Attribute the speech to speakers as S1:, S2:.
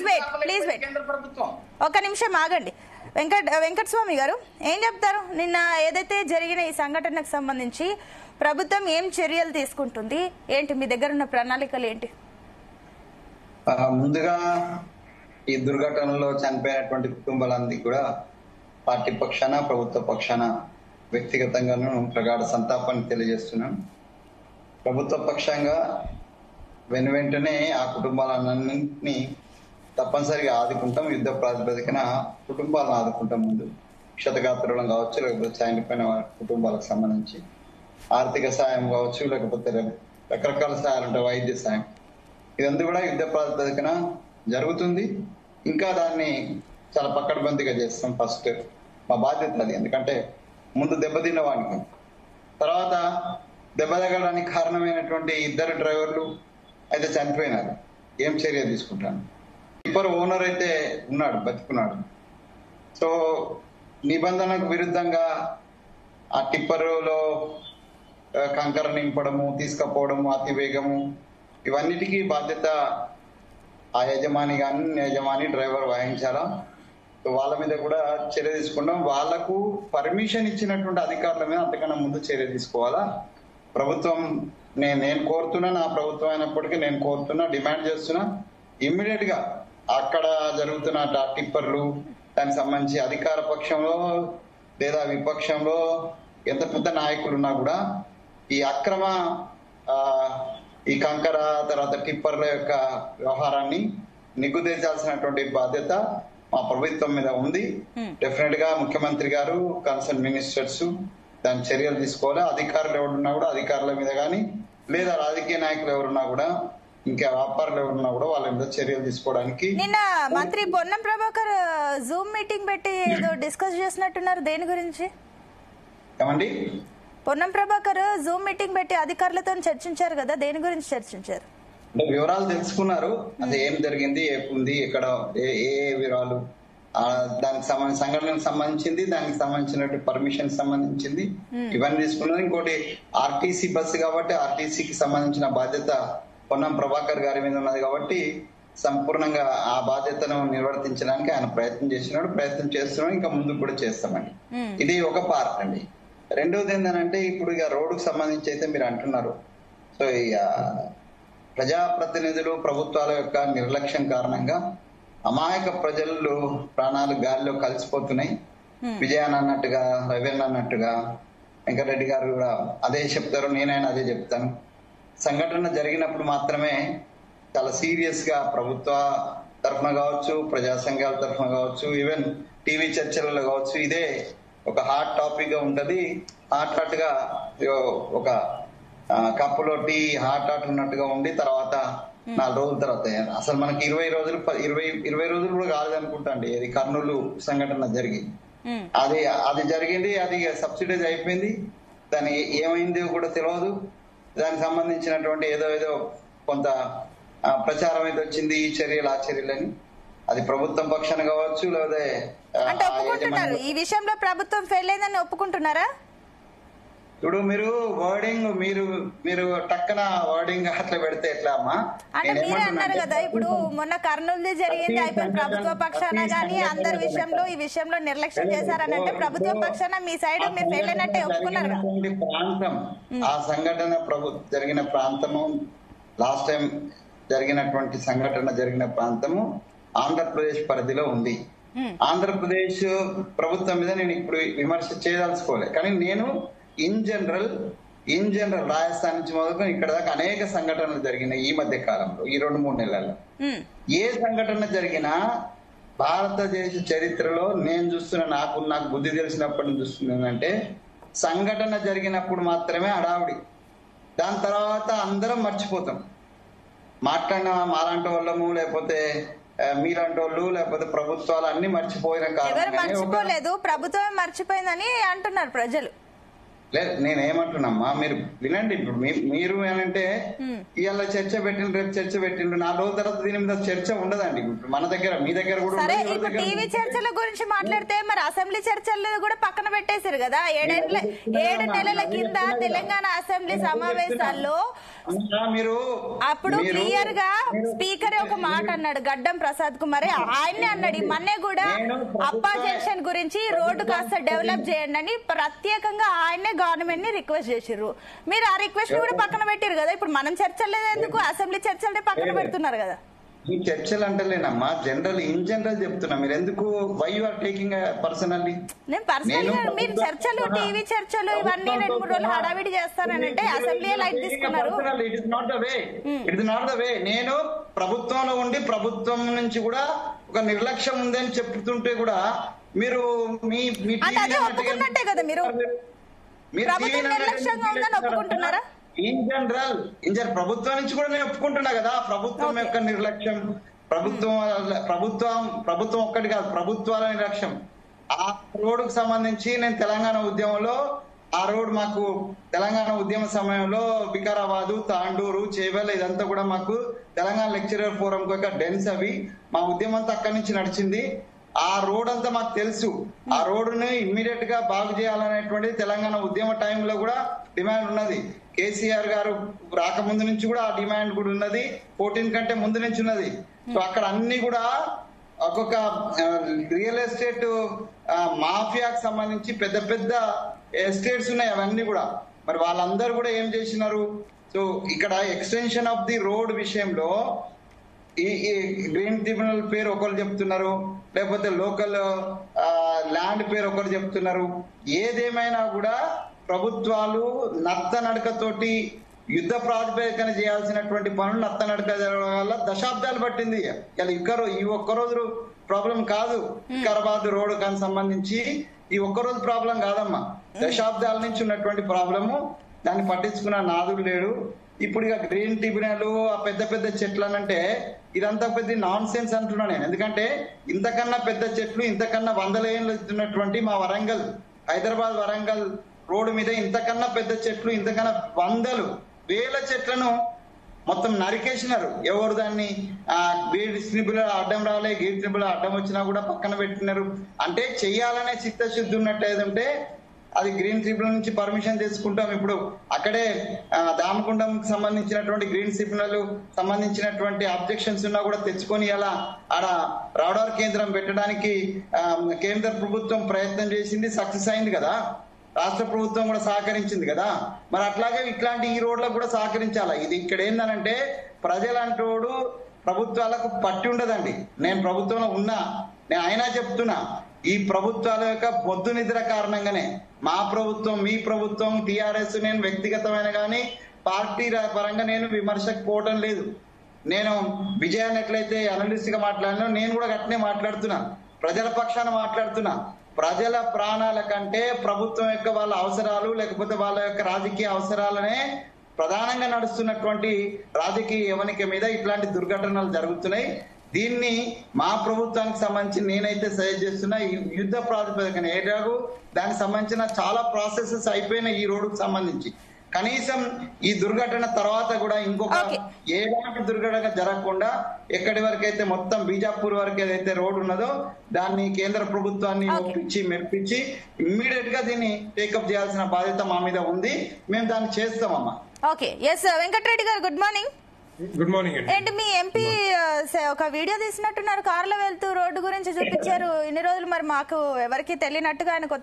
S1: Wait ఒక నిమిషం ఆగండి. వెంకటస్వామి గారు ఏం చెప్తారు? నిన్న ఏదైతే జరిగిన ఈ సంఘటనకు సంబంధించి ప్రభుత్వం ఏం చర్యలు తీసుకుంటుంది ఏంటి? మీ దగ్గర ఉన్న ప్రణాళికలు ఏంటి?
S2: ముందుగా ఈ దుర్ఘటనలో చనిపోయినటువంటి కుటుంబాలందరికీ కూడా పార్టీ పక్షాన ప్రభుత్వ పక్షాన వ్యక్తిగతంగాను ప్రగాఢ సంతాపాన్ని తెలియజేస్తున్నాను. ప్రభుత్వ పక్షంగా వెంటనే ఆ కుటుంబాలన్నింటినీ తప్పనిసరిగా ఆదుకుంటాం. యుద్ధ ప్రాతిపదికన కుటుంబాలను ఆదుకుంటాం. ముందు క్షతగాత్రులం కావచ్చు, లేకపోతే చనిపోయిన కుటుంబాలకు సంబంధించి ఆర్థిక సాయం కావచ్చు, లేకపోతే రకరకాల సాయాలు ఉంటాయి, వైద్య సాయం, ఇదంతా కూడా యుద్ధ ప్రాతిపదికన జరుగుతుంది. ఇంకా దాన్ని చాలా పక్కడబందీగా చేస్తాం. ఫస్ట్ మా బాధ్యత అది. ఎందుకంటే ముందు దెబ్బతిన్న వాడికి, తర్వాత దెబ్బ తగలడానికి కారణమైనటువంటి ఇద్దరు డ్రైవర్లు అయితే చనిపోయినారు. ఏం చర్య తీసుకుంటాను? టిప్పర్ ఓనర్ అయితే ఉన్నాడు, బతికున్నాడు. సో నిబంధనకు విరుద్ధంగా ఆ టిప్పరులో కంకర నింపడము, తీసుకపోవడము, అతి వేగము, ఇవన్నిటికీ బాధ్యత ఆ యజమాని కానీ యజమాని డ్రైవర్ వహించాలా. వాళ్ళ మీద కూడా చర్య తీసుకుంటాం. వాళ్లకు పర్మిషన్ ఇచ్చినటువంటి అధికారుల మీద అంతకన్నా ముందు చర్య తీసుకోవాలా. ప్రభుత్వం నేను కోరుతున్నా, నా ప్రభుత్వం అయినప్పటికీ నేను కోరుతున్నా, డిమాండ్ చేస్తున్నా, ఇమ్మీడియట్ గా అక్కడ జరుగుతున్న టిప్పర్లు, దానికి సంబంధించి అధికార పక్షంలో లేదా విపక్షంలో ఎంత పెద్ద నాయకులు ఉన్నా కూడా ఈ అక్రమ ఈ కంకర తర్వాత టిప్పర్ల యొక్క వ్యవహారాన్ని నిగ్గుదేల్చాల్సినటువంటి బాధ్యత మా ప్రభుత్వం మీద ఉంది. డెఫినెట్ గా ముఖ్యమంత్రి గారు, కన్సర్న్ మినిస్టర్స్ దాని చర్యలు తీసుకోవాలి. అధికారులు ఎవరున్నా కూడా అధికారుల మీద కానీ, లేదా రాజకీయ నాయకులు ఎవరున్నా కూడా, ఇంకా వ్యాపారులు ఎవరున్నా కూడా వాళ్ళ మీద చర్యలు తీసుకోవడానికి.
S1: నిన్న మంత్రి పొన్నం ప్రభాకర్ జూమ్ మీటింగ్ పెట్టి ఏదో డిస్కస్ చేసినట్టున్నారు. దేని గురించి?
S2: ఏమండి?
S1: పొన్నం ప్రభాకర్ జూమ్ మీటింగ్ పెట్టి అధికారులతో చర్చించారు కదా, దేని గురించి చర్చించారు?
S2: అంటే వివరాలు తెలుసుకున్నారు. అది ఏం జరిగింది, ఏముంది, ఎక్కడ ఏ వివరాలు, దానికి సంబంధించి సంఘటనకు సంబంధించింది, దానికి సంబంధించినటువంటి పర్మిషన్ సంబంధించింది, ఇవన్నీ తీసుకున్నారు. ఇంకోటి ఆర్టీసీ బస్సు కాబట్టి ఆర్టీసీకి సంబంధించిన బాధ్యత పొన్నం ప్రభాకర్ గారి మీద ఉన్నది కాబట్టి సంపూర్ణంగా ఆ బాధ్యతను నిర్వర్తించడానికి ఆయన ప్రయత్నం చేస్తున్నాడు. ఇంకా ముందుకు కూడా చేస్తామండి. ఇది ఒక పార్ట్ అండి. రెండోది ఏంటంటే ఇప్పుడు ఇక రోడ్డుకు సంబంధించి అయితే మీరు అంటున్నారు. సో ఇక ప్రజాప్రతినిధులు ప్రభుత్వాల యొక్క నిర్లక్ష్యం కారణంగా అమాయక ప్రజలు ప్రాణాలు గాలిలో కలిసిపోతున్నాయి. విజయాన్ అన్నట్టుగా, రవీన్ అన్నట్టుగా, వెంకటరెడ్డి గారు కూడా అదే చెప్తారు, నేనైనా అదే చెప్తాను. సంఘటన జరిగినప్పుడు మాత్రమే చాలా సీరియస్ గా ప్రభుత్వ తరఫున కావచ్చు, ప్రజా సంఘాల తరఫున కావచ్చు, ఈవెన్ టీవీ చర్చలలో కావచ్చు, ఇదే ఒక హాట్ టాపిక్ గా ఉంటది. హాట్ గా ఒక కప్పులో టీ హాట్ ఉన్నట్టుగా ఉండి తర్వాత 4 రోజుల తర్వాత అసలు మనకి 20 రోజులు కూడా కాలేదనుకుంటా అండి. అది కర్నూలు సంఘటన జరిగి అది జరిగింది. అది సబ్సిడైజ్ అయిపోయింది. దాని ఏమైంది కూడా తెలియదు. దానికి సంబంధించినటువంటి ఏదో కొంత ప్రచారం అయితే వచ్చింది, ఈ చర్యలు ఆ చర్యలని. అది ప్రభుత్వం పక్షాన కావచ్చు, లేదా
S1: ఈ విషయంలో ప్రభుత్వం ఫెయిల్ అయిందని ఒప్పుకుంటున్నారా?
S2: ఇప్పుడు మీరు వర్డింగ్ మీరు టక్కన వర్డింగ్ అట్లా పెడితే ఎట్లా అమ్మా?
S1: అంటే మీరే అన్నారు కదా, ఇప్పుడు మొన్న కర్నూలు జరిగింది అయిపోయింది, ప్రభుత్వ పక్షాన కానీ అందరి విషయంలో ఈ విషయంలో నిర్లక్ష్యం చేశారని అంటే ప్రభుత్వ పక్షాన మీ సైడ్ మీరు ఫెయిల్ అయినట్టే ఒప్పుకున్నారు.
S2: ప్రాంతం ఆ సంఘటన జరిగిన ప్రాంతము, లాస్ట్ టైం జరిగినటువంటి సంఘటన జరిగిన ప్రాంతము ఆంధ్రప్రదేశ్ పరిధిలో ఉంది. ఆంధ్రప్రదేశ్ ప్రభుత్వం మీద నేను ఇప్పుడు విమర్శ చేయదలుచుకోలే, కానీ నేను ఇన్ జనరల్ రాజస్థాన్ నుంచి మొదలుకొని ఇక్కడ దాకా అనేక సంఘటనలు జరిగినాయి ఈ మధ్య కాలంలో, ఈ 2-3 నెలల్లో. ఏ సంఘటన జరిగినా భారతదేశ చరిత్రలో నేను చూస్తున్న, నాకు బుద్ధి తెలిసినప్పటి నుంచి చూస్తున్నానంటే, సంఘటన జరిగినప్పుడు మాత్రమే హడావుడి, దాని తర్వాత అందరం మర్చిపోతాం. మాట్లాడిన మాలాంటి వాళ్ళము, లేకపోతే మీలాంటి వాళ్ళు, లేకపోతే ప్రభుత్వాలు అన్ని మర్చిపోయిన
S1: కారణం. మర్చిపోలేదు, ప్రభుత్వమే మర్చిపోయిందని అంటున్నారు ప్రజలు.
S2: లేదు నేనేమంటున్నామ్మా, మీరు వినండి. ఇప్పుడు మీరు ఏమంటే ఇవాళ చర్చ పెట్టిండ్రు, రేపు చర్చ పెట్టిండ్రు, 4 రోజుల తర్వాత దీని మీద చర్చ ఉండదండి. మన దగ్గర మీ దగ్గర కూడా
S1: సరే. ఇప్పుడు టీవీ చర్చల గురించి మాట్లాడితే మరి అసెంబ్లీ చర్చలు కూడా పక్కన పెట్టేశారు కదా. 7 నెలల కింద తెలంగాణ అసెంబ్లీ సమావేశాల్లో
S2: మీరు
S1: అప్పుడు క్లియర్ గా స్పీకర్ ఒక మాట అన్నాడు, గడ్డం ప్రసాద్ కుమార్ ఆయన్నే అన్నాడు, మొన్నే కూడా అప్పా జంక్షన్ గురించి రోడ్డు కాస్త డెవలప్ చేయండి అని ప్రత్యేకంగా ఆయన్నే గవర్నమెంట్ ని రిక్వెస్ట్ చేసిర్రు. మీరు ఆ రిక్వెస్ట్ కూడా పక్కన పెట్టారు కదా. ఇప్పుడు మనం చర్చలు ఎందుకు, అసెంబ్లీ చర్చలనే పక్కన పెడుతున్నారు కదా.
S2: ఈ చర్చలు అంటలేనమ్మా, ఇన్ జనరల్ చెప్తున్నా. మీరు ఎందుకు why you are taking personally?
S1: నేను పర్సనల్ గా మీరు చర్చలు, టీవీ చర్చలు ఇవన్నీ 2-3 రోజులు హడావిడి చేస్తానంటే అసెంబ్లీ లైట్ తీసుకున్నారు.
S2: It is not the way. నేను ప్రభుత్వంలో ఉండి ప్రభుత్వం నుంచి కూడా ఒక నిర్లక్ష్యం ఉందని చెప్తుంటే కూడా మీరు
S1: అదే ఒప్పుకున్నట్టే కదా. మీరు ప్రభుత్వం నిర్లక్ష్యంగా ఉందని ఒప్పుకుంటున్నారా?
S2: ఇన్ జనరల్ ప్రభుత్వం నుంచి కూడా నేను ఒప్పుకుంటున్నా కదా. ప్రభుత్వం యొక్క నిర్లక్ష్యం, ప్రభుత్వం ఒక్కటి కాదు, ప్రభుత్వాల నిర్లక్ష్యం. ఆ రోడ్డుకు సంబంధించి నేను తెలంగాణ ఉద్యమంలో, ఆ రోడ్ మాకు తెలంగాణ ఉద్యమ సమయంలో వికారాబాదు, తాండూరు, చేవెళ్ళ ఇదంతా కూడా మాకు తెలంగాణ లెక్చరర్ ఫోరం యొక్క డెన్స్ అవి మా ఉద్యమం అంతా అక్కడి నుంచి నడిచింది. ఆ రోడ్ అంతా మాకు తెలుసు. ఆ రోడ్డుని ఇమ్మీడియట్ గా బాగు చేయాలనేటువంటి తెలంగాణ ఉద్యమ టైంలో కూడా డిమాండ్ ఉన్నది. కేసీఆర్ గారు రాకముందు నుంచి కూడా ఆ డిమాండ్ కూడా ఉన్నది. 14 కంటే ముందు నుంచి ఉన్నది. సో అక్కడ అన్ని కూడా ఒక్కొక్క రియల్ ఎస్టేట్ మాఫియాకి సంబంధించి పెద్ద పెద్ద ఎస్టేట్స్ ఉన్నాయి. అవన్నీ కూడా మరి వాళ్ళందరూ కూడా ఏం చేసినారు? సో ఇక్కడ ఎక్స్టెన్షన్ ఆఫ్ ది రోడ్ విషయంలో ఈ గ్రీన్ ట్రిబ్యునల్ పేరు ఒకరు చెప్తున్నారు, లేకపోతే లోకల్ ల్యాండ్ పేరు ఒకరు చెప్తున్నారు. ఏదేమైనా కూడా ప్రభుత్వాలు నత్తనడకతోటి యుద్ధ ప్రాతిపదికన చేయాల్సినటువంటి పనులు నత్తనడక వల్ల దశాబ్దాలు పట్టింది. ఈ ఒక్కరోజు ప్రాబ్లం కాదు. వికారాబాద్ రోడ్ కానీ సంబంధించి ఈ ఒక్కరోజు ప్రాబ్లం కాదమ్మా, దశాబ్దాల నుంచి ఉన్నటువంటి ప్రాబ్లము. దాన్ని పట్టించుకున్న నాదుడు లేడు. ఇప్పుడు ఇక గ్రీన్ ట్రిబ్యునల్, ఆ పెద్ద పెద్ద చెట్లు అనంటే ఇదంతా పెద్ద నాన్ సెన్స్ అంటున్నా నేను. ఎందుకంటే ఇంతకన్నా పెద్ద చెట్లు, ఇంతకన్నా 100 ఏళ్ళు ఉన్నటువంటి మా వరంగల్, హైదరాబాద్ వరంగల్ రోడ్డు మీద ఇంతకన్నా పెద్ద చెట్లు, ఇంతకన్నా 100,000 చెట్లను మొత్తం నరికేసినారు. ఎవరు దాన్ని గ్రీన్ ట్రిబ్యునల్ అడ్డం రాలే, గ్రీన్ ట్రిబ్యునల్ అడ్డం వచ్చినా కూడా పక్కన పెట్టినారు. అంటే చెయ్యాలనే చిత్తశుద్ధి ఉన్నట్లేదంటే అది గ్రీన్ ట్రిబ్యునల్ నుంచి పర్మిషన్ తీసుకుంటాం. ఇప్పుడు అక్కడే దామకుండం సంబంధించినటువంటి గ్రీన్ ట్రిబ్యునల్ సంబంధించినటువంటి అబ్జెక్షన్స్ ఉన్నా కూడా తెచ్చుకొని అలా ఆడ రాడార్ కేంద్రం పెట్టడానికి కేంద్ర ప్రభుత్వం ప్రయత్నం చేసింది, సక్సెస్ అయింది కదా. రాష్ట్ర ప్రభుత్వం కూడా సహకరించింది కదా. మరి అట్లాగే ఇట్లాంటి ఈ రోడ్లకు కూడా సహకరించాలా. ఇది ఇక్కడ ఏందనంటే ప్రజలంటోడు ప్రభుత్వాలకు పట్టి ఉండదండి. నేను ప్రభుత్వంలో ఉన్నా, నేను అయినా చెప్తున్నా, ఈ ప్రభుత్వాల యొక్క పొద్దు నిద్ర కారణంగానే మా ప్రభుత్వం, మీ ప్రభుత్వం, టీఆర్ఎస్, నేను వ్యక్తిగతమైన కానీ పార్టీ పరంగా నేను విమర్శకు పోవటం లేదు. నేను విజయాన్ని ఎట్లయితే అనలిస్ట్ గా మాట్లాడినా నేను కూడా అట్నే మాట్లాడుతున్నా, ప్రజల పక్షాన మాట్లాడుతున్నా. ప్రజల ప్రాణాల కంటే ప్రభుత్వం యొక్క వాళ్ళ అవసరాలు, లేకపోతే వాళ్ళ యొక్క రాజకీయ అవసరాలనే ప్రధానంగా నడుస్తున్నటువంటి రాజకీయ యవనిక మీద ఇట్లాంటి దుర్ఘటనలు జరుగుతున్నాయి. దీన్ని మా ప్రభుత్వానికి సంబంధించి నేనైతే సజెస్ట్ చేస్తున్నా, యుద్ధ ప్రాతిపదికన ఏడాగు దానికి సంబంధించిన చాలా ప్రాసెసెస్ అయిపోయినాయి ఈ రోడ్డుకు సంబంధించి. కనీసం ఈ దుర్ఘటన తర్వాత కూడా ఇంకొక ఎలాంటి దుర్ఘటన జరగకుండా ఎక్కడి వరకు అయితే మొత్తం బీజాపూర్ వరకు ఏదైతే రోడ్డు ఉన్నదో దాన్ని కేంద్ర ప్రభుత్వాన్ని ఒప్పించి మెప్పించి ఇమ్మీడియట్ గా దీన్ని టేకప్ చేయాల్సిన బాధ్యత మా మీద ఉంది. మేము దాన్ని చేస్తామమ్మా.
S1: ఓకే, ఎస్ వెంకటరెడ్డి గారు, గుడ్ మార్నింగ్.
S3: Good morning.
S1: ఏంటి మీ ఎంపీ ఒక వీడియో తీసినట్టున్నారు, కారులో వెళ్తూ రోడ్డు గురించి చూపించారు ఇన్ని రోజులు. మరి మాకు ఎవరికి తెలియనట్టుగా ఆయన